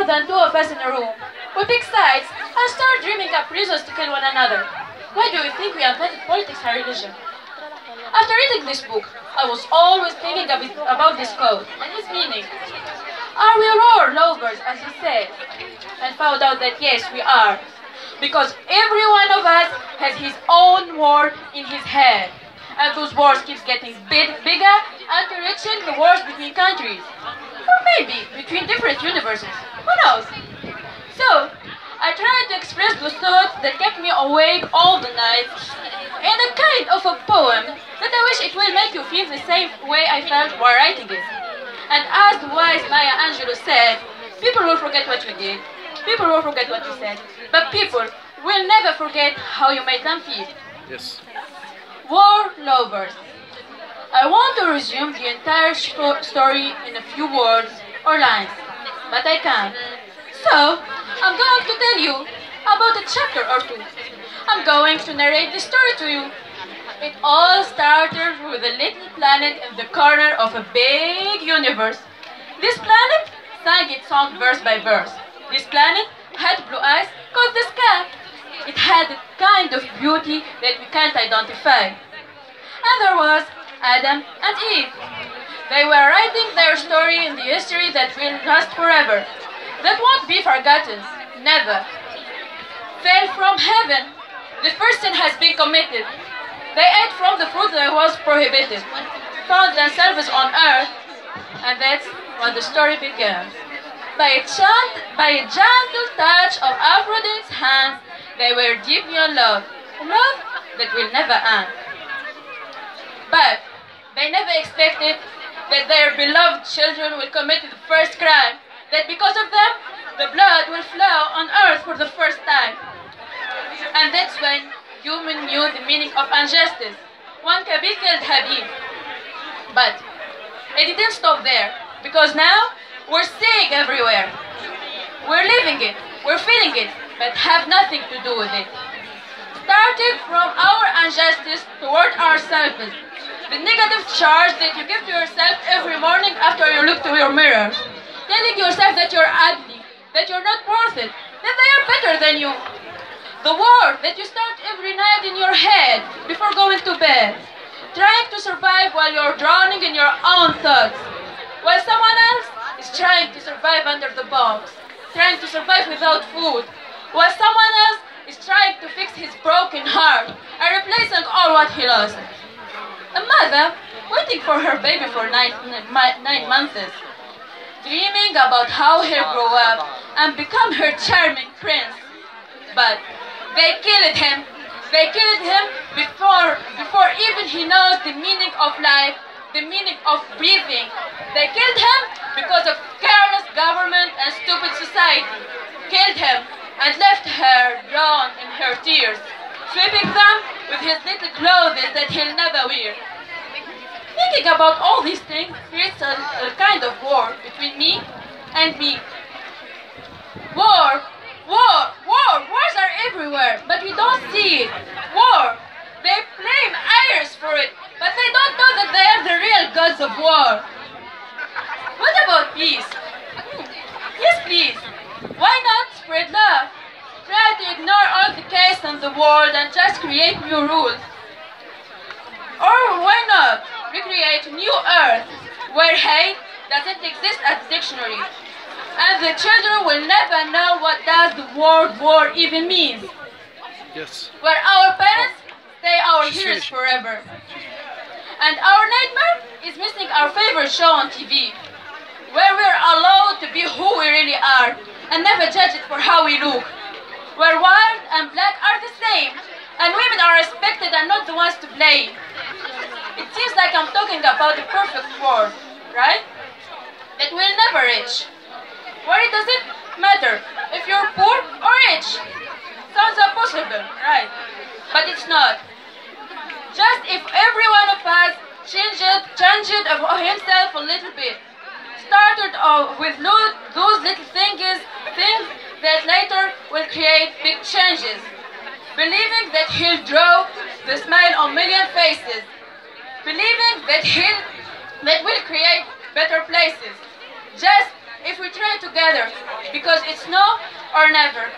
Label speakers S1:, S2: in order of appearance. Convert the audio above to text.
S1: more than two of us in a room, we pick sides and start dreaming up reasons to kill one another. Why do you think we invented politics and religion? After reading this book, I was always thinking a bit about this code and its meaning. Are we war lovers, as he said? And found out that yes, we are. Because every one of us has his own war in his head. And those wars keep getting bigger until reaching the wars between countries. Or maybe between different universes. Who knows? So, I tried to express the thoughts that kept me awake all the nights in a kind of a poem that I wish it will make you feel the same way I felt while writing it. And as the wise Maya Angelou said, people will forget what you did, people will forget what you said, but people will never forget how you made them feel.
S2: Yes.
S1: War lovers. I want to resume the entire story in a few words or lines, but I can't. So, I'm going to tell you about a chapter or two. I'm going to narrate the story to you. It all started with a little planet in the corner of a big universe. This planet sang its song verse by verse. This planet had blue eyes called the sky. It had a kind of beauty that we can't identify. And there was Adam and Eve. They were writing their story in the history that will last forever. That won't be forgotten. Never. Fell from heaven. The first sin has been committed. They ate from the fruit that was prohibited, found themselves on earth, and that's when the story begins. By a gentle touch of Aphrodite's hand, they were deeply in love, love that will never end. But they never expected that their beloved children will commit the first crime, that because of them, the blood will flow on earth for the first time. And that's when humans knew the meaning of injustice. One Kabil killed Habib. But it didn't stop there, because now we're seeing everywhere. We're living it, we're feeling it, but have nothing to do with it. Starting from our injustice toward ourselves, the negative charge that you give to yourself every morning after you look to your mirror, telling yourself that you're ugly, that you're not worth it, that they are better than you. The war that you start every night in your head before going to bed, trying to survive while you're drowning in your own thoughts, while someone else is trying to survive under the bombs, trying to survive without food, while someone else is trying to fix his broken heart and replacing all what he lost. A mother waiting for her baby for 9 months, dreaming about how he'll grow up and become her charming prince. But they killed him. They killed him before even he knows the meaning of life, the meaning of breathing. They killed him because of careless government and stupid society. Killed him and left her drowned in her tears, sweeping them with his little clothes that he'll never wear. Thinking about all these things creates a kind of war between me and me. War! War! War! Wars are everywhere, but we don't see it. War! They blame Irish for it, but they don't know that they are the real gods of war. What about peace? Yes, please. Why not spread love? Try to ignore all the chaos in the world and just create new rules. Or why not recreate new earth, where hate doesn't exist as a dictionary, and the children will never know what does the word war even means.
S2: Yes.
S1: Where our parents stay our heroes forever. And our nightmare is missing our favorite show on TV, where we're allowed to be who we really are and never judge it for how we look. Where white and black are the same, and women are respected and not the ones to blame. It seems like I'm talking about the perfect world, right? That we'll never reach. Where it doesn't matter if you're poor or rich. Sounds impossible, right? But it's not. Just if every one of us changed himself a little bit. Started with those little things that later will create big changes. Believing that he'll draw the smile on million faces. Believing that we'll create better places. Just if we try together, because it's no or never.